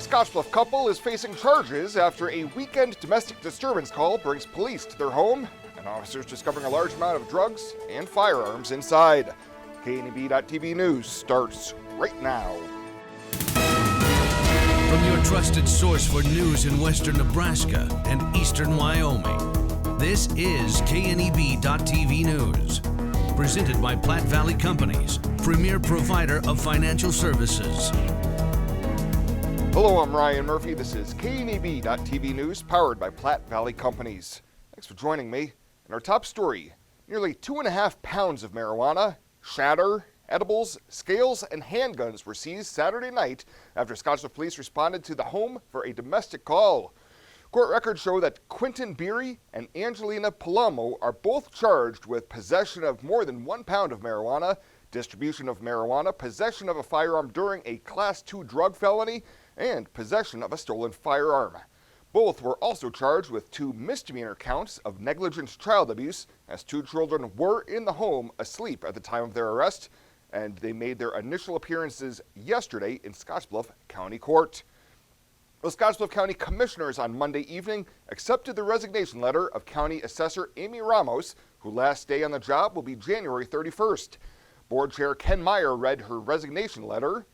Scottsbluff couple is facing charges after a weekend domestic disturbance call brings police to their home and officers discovering a large amount of drugs and firearms inside. KNEB.TV News starts right now. From your trusted source for news in western Nebraska and eastern Wyoming, this is KNEB.TV News. Presented by Platte Valley Companies, premier provider of financial services. Hello, I'm Ryan Murphy. This is KNEB.TV News, powered by Platte Valley Companies. Thanks for joining me. In our top story, nearly 2.5 pounds of marijuana, shatter, edibles, scales, and handguns were seized Saturday night after Scottsbluff police responded to the home for a domestic call. Court records show that Quentin Beery and Angelina Palomo are both charged with possession of more than 1 pound of marijuana, distribution of marijuana, possession of a firearm during a Class 2 drug felony, and possession of a stolen firearm. Both were also charged with 2 misdemeanor counts of negligent child abuse, as 2 children were in the home asleep at the time of their arrest, and they made their initial appearances yesterday in Scottsbluff County Court. The Scottsbluff County Commissioners on Monday evening accepted the resignation letter of County Assessor Amy Ramos, whose last day on the job will be January 31st. Board Chair Ken Meyer read her resignation letter.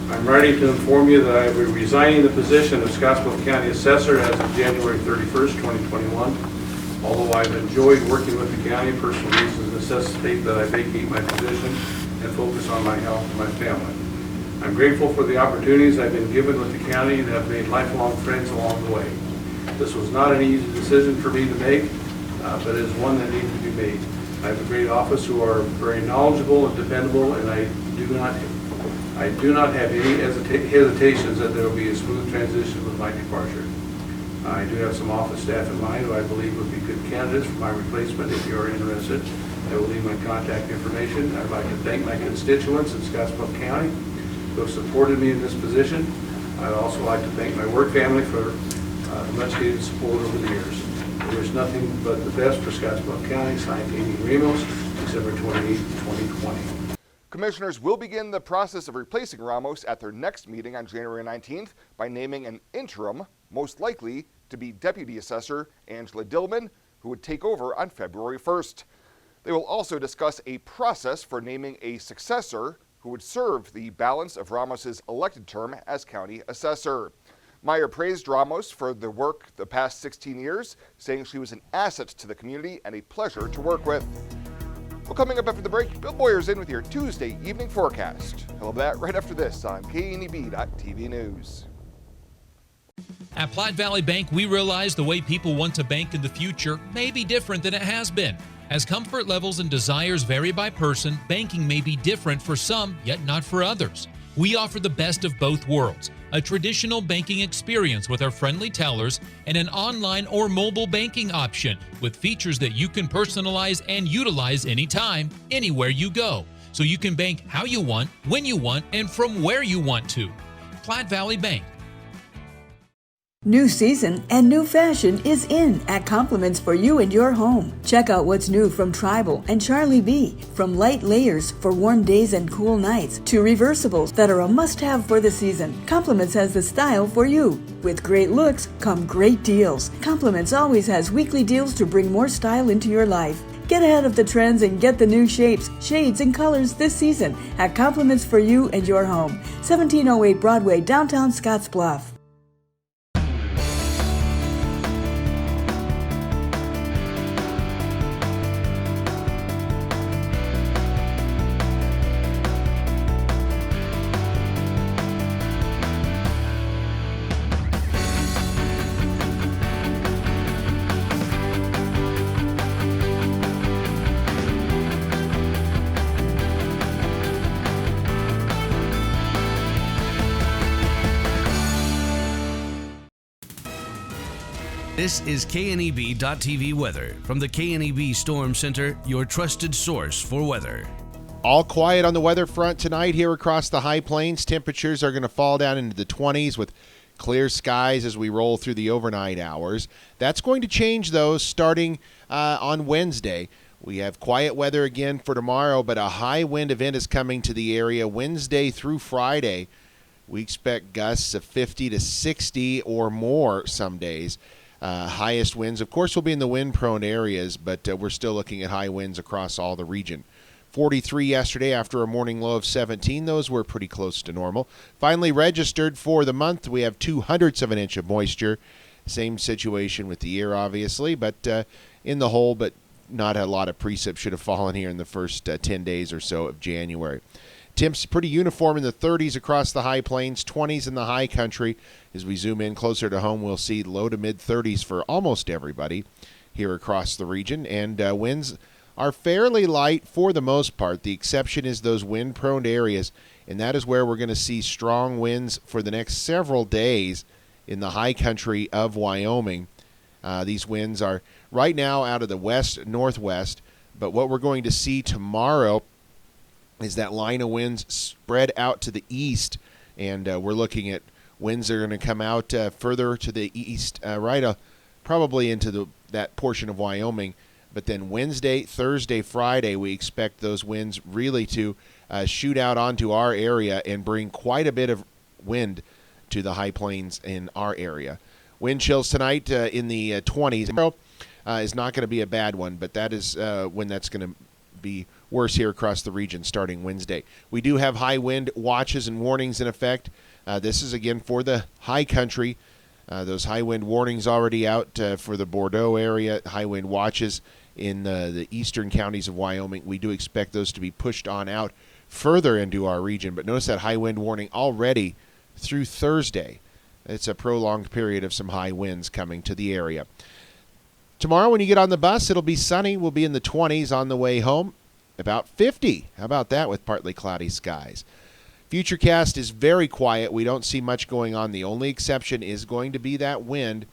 I'm ready to inform you that I will be resigning the position of Scottsbluff County Assessor as of January 31st, 2021. Although I've enjoyed working with the county, personal reasons necessitate that I vacate my position and focus on my health and my family. I'm grateful for the opportunities I've been given with the county and have made lifelong friends along the way. This was not an easy decision for me to make, but it is one that needed to be made. I have a great office who are very knowledgeable and dependable, and I do not have any hesitations that there will be a smooth transition with my departure. I do have some office staff in mind who I believe would be good candidates for my replacement if you are interested. I will leave my contact information. I'd like to thank my constituents in Scottsbluff County who have supported me in this position. I'd also like to thank my work family for much needed support over the years. There's nothing but the best for Scottsbluff County. Signed, Amy Ramos, December 28, 2020. Commissioners will begin the process of replacing Ramos at their next meeting on January 19th by naming an interim, most likely to be Deputy Assessor Angela Dillman, who would take over on February 1st. They will also discuss a process for naming a successor who would serve the balance of Ramos's elected term as county assessor. Meyer praised Ramos for the work the past 16 years, saying she was an asset to the community and a pleasure to work with. Well, coming up after the break, Bill Boyer's in with your Tuesday evening forecast. He'll have that right after this on KNEB.TV News. At Platte Valley Bank, we realize the way people want to bank in the future may be different than it has been. As comfort levels and desires vary by person, banking may be different for some, yet not for others. We offer the best of both worlds, a traditional banking experience with our friendly tellers and an online or mobile banking option with features that you can personalize and utilize anytime, anywhere you go, so you can bank how you want, when you want, and from where you want to. Platte Valley Bank. New season and new fashion is in at Compliments for you and your home. Check out what's new from Tribal and Charlie B. From light layers for warm days and cool nights to reversibles that are a must-have for the season. Compliments has the style for you. With great looks come great deals. Compliments always has weekly deals to bring more style into your life. Get ahead of the trends and get the new shapes, shades, and colors this season at Compliments for you and your home. 1708 Broadway, downtown Scottsbluff. This is KNEB.TV weather from the KNEB Storm Center, your trusted source for weather. All quiet on the weather front tonight here across the high plains. Temperatures are going to fall down into the 20s with clear skies as we roll through the overnight hours. That's going to change, though, starting on Wednesday. We have quiet weather again for tomorrow, but a high wind event is coming to the area Wednesday through Friday. we expect gusts of 50 to 60 or more some days. Highest winds, of course, will be in the wind-prone areas, but we're still looking at high winds across all the region. 43 yesterday after a morning low of 17. Those were pretty close to normal. Finally registered for the month, we have 0.02 of an inch of moisture. Same situation with the year, obviously, but in the hole, but not a lot of precip should have fallen here in the first 10 days or so of January. Temps pretty uniform in the 30s across the high plains, 20s in the high country. As we zoom in closer to home, we'll see low to mid 30s for almost everybody here across the region, and winds are fairly light for the most part. The exception is those wind-prone areas, and that is where we're going to see strong winds for the next several days in the high country of Wyoming. These winds are right now out of the west-northwest, but what we're going to see tomorrow is that line of winds spread out to the east, and we're looking at winds that are going to come out further to the east, probably into that portion of Wyoming. But then Wednesday, Thursday, Friday, we expect those winds really to shoot out onto our area and bring quite a bit of wind to the high plains in our area. Wind chills tonight in the 20s. Is not going to be a bad one, but that is when that's going to be worse here across the region starting Wednesday. We do have high wind watches and warnings in effect. This is, again, for the high country. Those high wind warnings already out for the Bordeaux area, high wind watches in the eastern counties of Wyoming. We do expect those to be pushed on out further into our region, but notice that high wind warning already through Thursday. It's a prolonged period of some high winds coming to the area. Tomorrow when you get on the bus, it'll be sunny. We'll be in the 20s on the way home, about 50. How about that with partly cloudy skies? Futurecast is very quiet. We don't see much going on. The only exception is going to be that wind.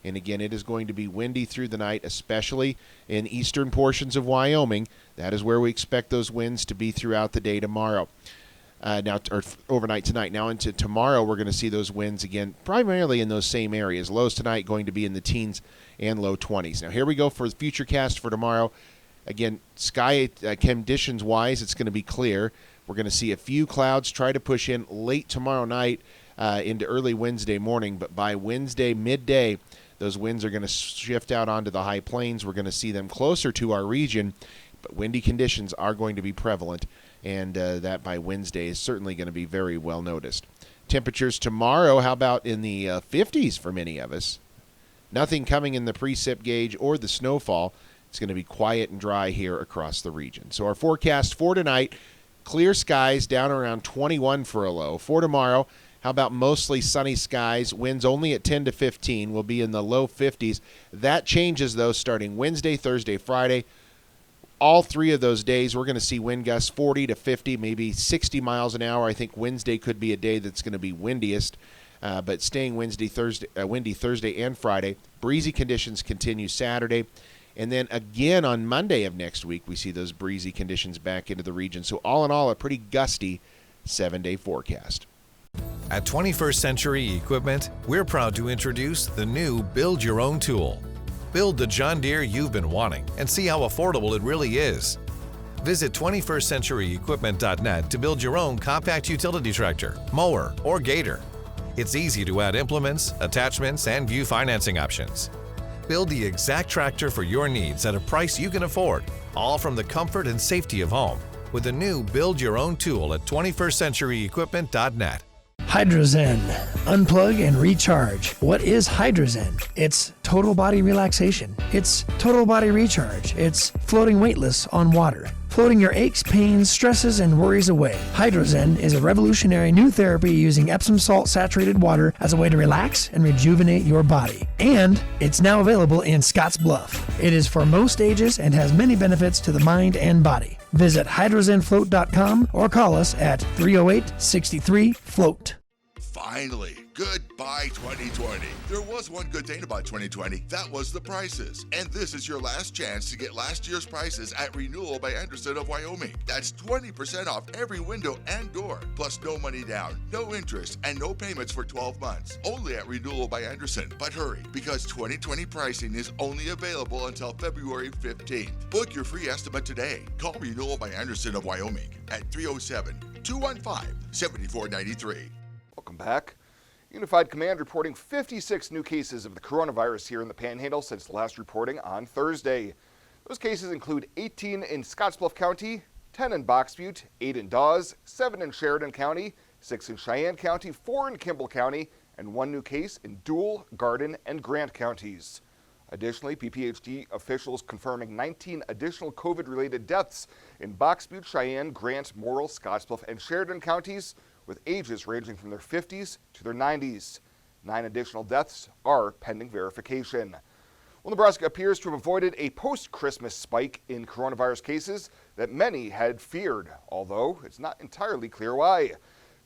And again, it is going to be windy through the night, especially in eastern portions of Wyoming. That is where we expect those winds to be throughout the day tomorrow. Or overnight tonight. Now into tomorrow, we're going to see those winds again, primarily in those same areas. Lows tonight going to be in the teens and low 20s. Now here we go for the Futurecast for tomorrow. Again, sky conditions-wise, it's going to be clear. We're going to see a few clouds try to push in late tomorrow night into early Wednesday morning, but by Wednesday midday, those winds are going to shift out onto the high plains. We're going to see them closer to our region, but windy conditions are going to be prevalent, and that by Wednesday is certainly going to be very well noticed. Temperatures tomorrow, how about in the 50s for many of us? Nothing coming in the precip gauge or the snowfall. It's going to be quiet and dry here across the region. So our forecast for tonight, clear skies down around 21 for a low. For tomorrow, how about mostly sunny skies, winds only at 10 to 15. We'll be in the low 50s. That changes, though, starting Wednesday, Thursday, Friday. All three of those days, we're going to see wind gusts 40 to 50, maybe 60 miles an hour. I think Wednesday could be a day that's going to be windiest, but staying windy Thursday and Friday. Breezy conditions continue Saturday. And then again on Monday of next week, we see those breezy conditions back into the region. So all in all, a pretty gusty 7-day forecast. At 21st Century Equipment, we're proud to introduce the new Build Your Own tool. Build the John Deere you've been wanting and see how affordable it really is. Visit 21stcenturyequipment.net to build your own compact utility tractor, mower, or gator. It's easy to add implements, attachments, and view financing options. Build the exact tractor for your needs at a price you can afford, all from the comfort and safety of home, with the new Build Your Own tool at 21stcenturyequipment.net. Hydrozen. Unplug and recharge. What is Hydrozen? It's total body relaxation. It's total body recharge. It's floating weightless on water. Floating your aches, pains, stresses, and worries away. Hydrozen is a revolutionary new therapy using Epsom salt saturated water as a way to relax and rejuvenate your body. And it's now available in Scottsbluff. It is for most ages and has many benefits to the mind and body. Visit hydrozenfloat.com or call us at 308-63-FLOAT. Finally, goodbye 2020. There was one good thing about 2020. That was the prices. And this is your last chance to get last year's prices at Renewal by Anderson of Wyoming. That's 20% off every window and door, plus no money down, no interest, and no payments for 12 months. Only at Renewal by Anderson. But hurry, because 2020 pricing is only available until February 15th. Book your free estimate today. Call Renewal by Anderson of Wyoming at 307-215-7493. Welcome back. Unified Command reporting 56 new cases of the coronavirus here in the Panhandle since last reporting on Thursday. Those cases include 18 in Scottsbluff County, 10 in Box Butte, 8 in Dawes, 7 in Sheridan County, 6 in Cheyenne County, 4 in Kimball County, and 1 new case in Dual, Garden, and Grant counties. Additionally, PPHD officials confirming 19 additional COVID-related deaths in Box Butte, Cheyenne, Grant, Morrill, Scottsbluff, and Sheridan counties, with ages ranging from their 50s to their 90s. 9 additional deaths are pending verification. Well, Nebraska appears to have avoided a post-Christmas spike in coronavirus cases that many had feared, although it's not entirely clear why.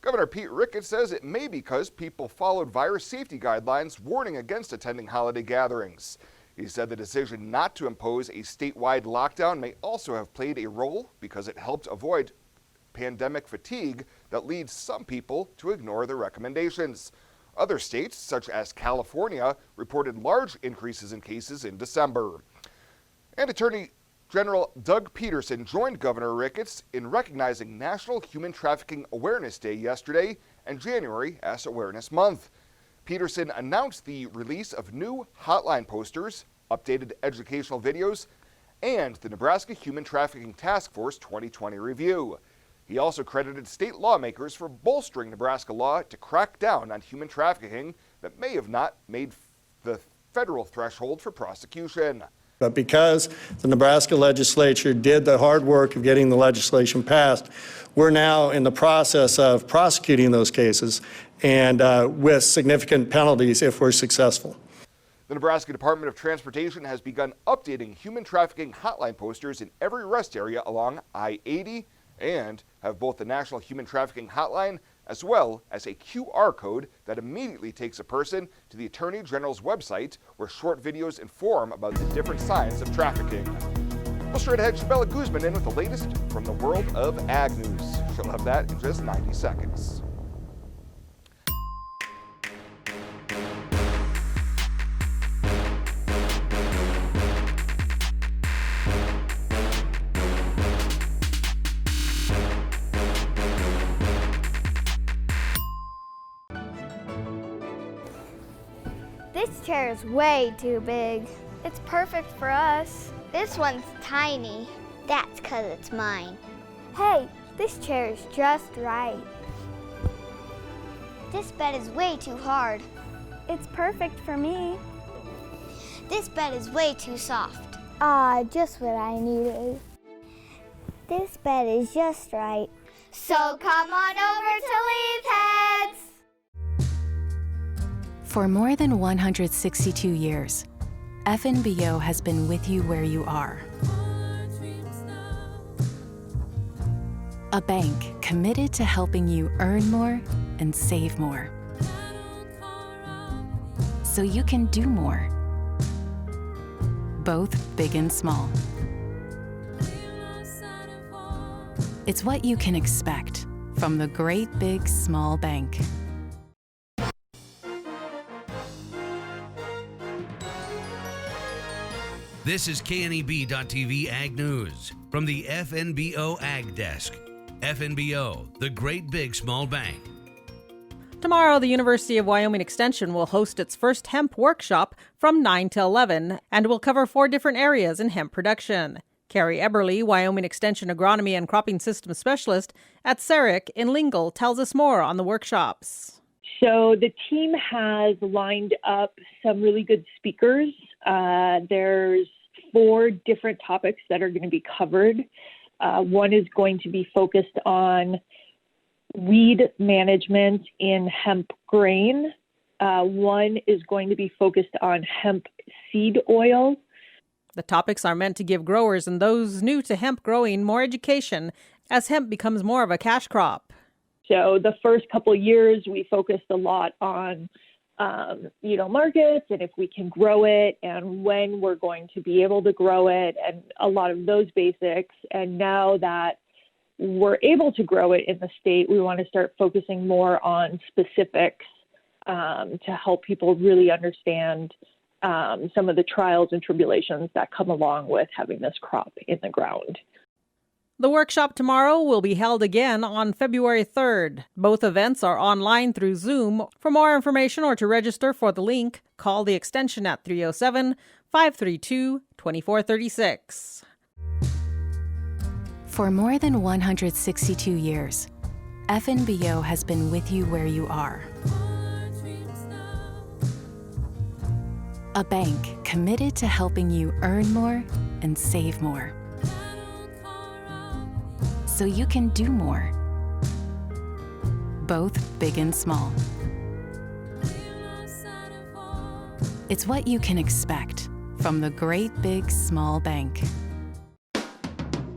Governor Pete Ricketts says it may be because people followed virus safety guidelines warning against attending holiday gatherings. He said the decision not to impose a statewide lockdown may also have played a role because it helped avoid pandemic fatigue that leads some people to ignore the recommendations. Other states, such as California, reported large increases in cases in December. And Attorney General Doug Peterson joined Governor Ricketts in recognizing National Human Trafficking Awareness Day yesterday and January as Awareness Month. Peterson announced the release of new hotline posters, updated educational videos, and the Nebraska Human Trafficking Task Force 2020 review. He also credited state lawmakers for bolstering Nebraska law to crack down on human trafficking that may have not made the federal threshold for prosecution. But because the Nebraska legislature did the hard work of getting the legislation passed, we're now in the process of prosecuting those cases and with significant penalties if we're successful. The Nebraska Department of Transportation has begun updating human trafficking hotline posters in every rest area along I-80 and have both the National Human Trafficking Hotline as well as a QR code that immediately takes a person to the Attorney General's website where short videos inform about the different signs of trafficking. Well, straight ahead, Shabella Guzman in with the latest from the world of ag news. She'll have that in just 90 seconds. This chair is way too big. It's perfect for us. This one's tiny. That's 'cause it's mine. Hey, this chair is just right. This bed is way too hard. It's perfect for me. This bed is way too soft. Just what I needed. This bed is just right. So come on over to Leaf Heads. For more than 162 years, FNBO has been with you where you are. A bank committed to helping you earn more and save more, so you can do more, both big and small. It's what you can expect from the great big small bank. This is KNEB.TV Ag News from the FNBO Ag Desk. FNBO, the great big small bank. Tomorrow, the University of Wyoming Extension will host its first hemp workshop from 9 to 11 and will cover 4 different areas in hemp production. Carrie Eberly, Wyoming Extension Agronomy and Cropping Systems Specialist at SARIC in Lingle, tells us more on the workshops. So the team has lined up some really good speakers. There's 4 different topics that are going to be covered. One is going to be focused on weed management in hemp grain. One is going to be focused on hemp seed oil. The topics are meant to give growers and those new to hemp growing more education as hemp becomes more of a cash crop. So the first couple of years, we focused a lot on, markets and if we can grow it and when we're going to be able to grow it and a lot of those basics. And now that we're able to grow it in the state, we want to start focusing more on specifics to help people really understand some of the trials and tribulations that come along with having this crop in the ground. The workshop tomorrow will be held again on February 3rd. Both events are online through Zoom. For more information or to register for the link, call the extension at 307-532-2436. For more than 162 years, FNBO has been with you where you are. A bank committed to helping you earn more and save more, so you can do more, both big and small. It's what you can expect from the great big small bank.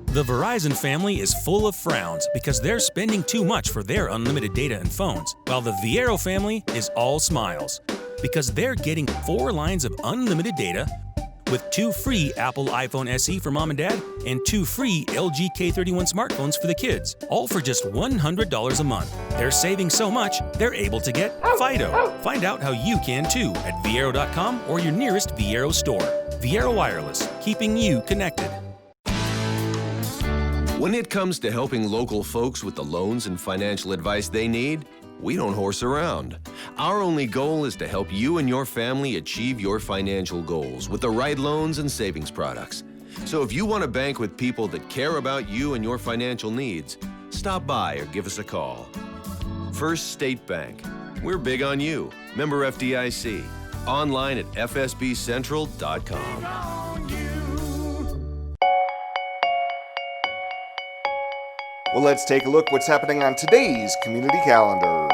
The Verizon family is full of frowns because they're spending too much for their unlimited data and phones, while the Viero family is all smiles because they're getting 4 lines of unlimited data with 2 free Apple iPhone SE for mom and dad and 2 free LG K31 smartphones for the kids, all for just $100 a month. They're saving so much, they're able to get Fido. Find out how you can too at Viero.com or your nearest Viero store. Viero Wireless, keeping you connected. When it comes to helping local folks with the loans and financial advice they need, we don't horse around. Our only goal is to help you and your family achieve your financial goals with the right loans and savings products. So if you want to bank with people that care about you and your financial needs, stop by or give us a call. First State Bank. We're big on you. Member FDIC. Online at fsbcentral.com. Well, let's take a look what's happening on today's community calendar.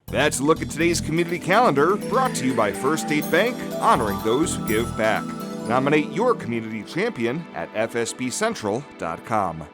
That's a look at today's community calendar, brought to you by First State Bank, honoring those who give back. Nominate your community champion at fsbcentral.com.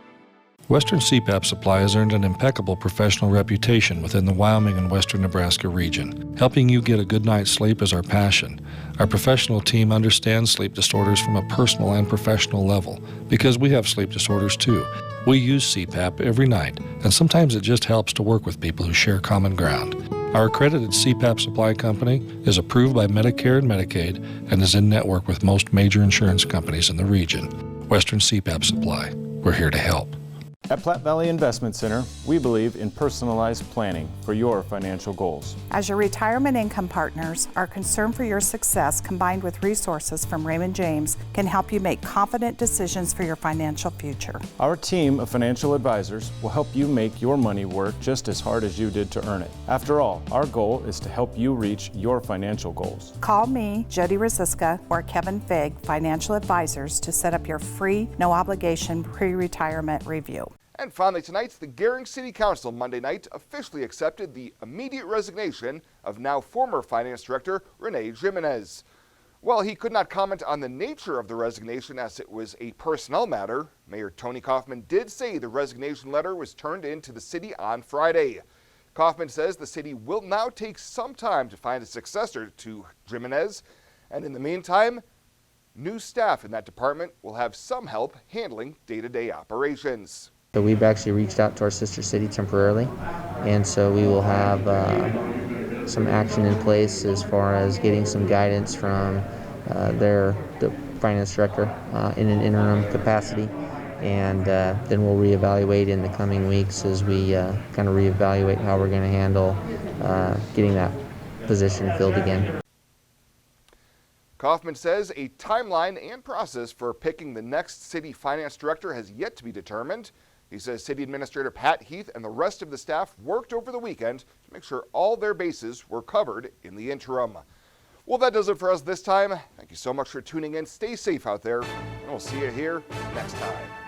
Western CPAP Supply has earned an impeccable professional reputation within the Wyoming and Western Nebraska region. Helping you get a good night's sleep is our passion. Our professional team understands sleep disorders from a personal and professional level, because we have sleep disorders too. We use CPAP every night, and sometimes it just helps to work with people who share common ground. Our accredited CPAP supply company is approved by Medicare and Medicaid and is in network with most major insurance companies in the region. Western CPAP Supply. We're here to help. At Platte Valley Investment Center, we believe in personalized planning for your financial goals. As your retirement income partners, our concern for your success combined with resources from Raymond James can help you make confident decisions for your financial future. Our team of financial advisors will help you make your money work just as hard as you did to earn it. After all, our goal is to help you reach your financial goals. Call me, Jody Rosiska, or Kevin Fig, Financial Advisors, to set up your free, no-obligation pre-retirement review. And finally tonight, the Gering City Council Monday night officially accepted the immediate resignation of now former Finance Director Rene Jimenez. While he could not comment on the nature of the resignation as it was a personnel matter, Mayor Tony Kaufman did say the resignation letter was turned in to the city on Friday. Kaufman says the city will now take some time to find a successor to Jimenez, and in the meantime, new staff in that department will have some help handling day-to-day operations. So we've actually reached out to our sister city temporarily, and so we will have some action in place as far as getting some guidance from their the finance director in an interim capacity, and then we'll reevaluate in the coming weeks as we kind of reevaluate how we're going to handle getting that position filled again. Kaufman says a timeline and process for picking the next city finance director has yet to be determined. He says City Administrator Pat Heath and the rest of the staff worked over the weekend to make sure all their bases were covered in the interim. Well, that does it for us this time. Thank you so much for tuning in. Stay safe out there, and we'll see you here next time.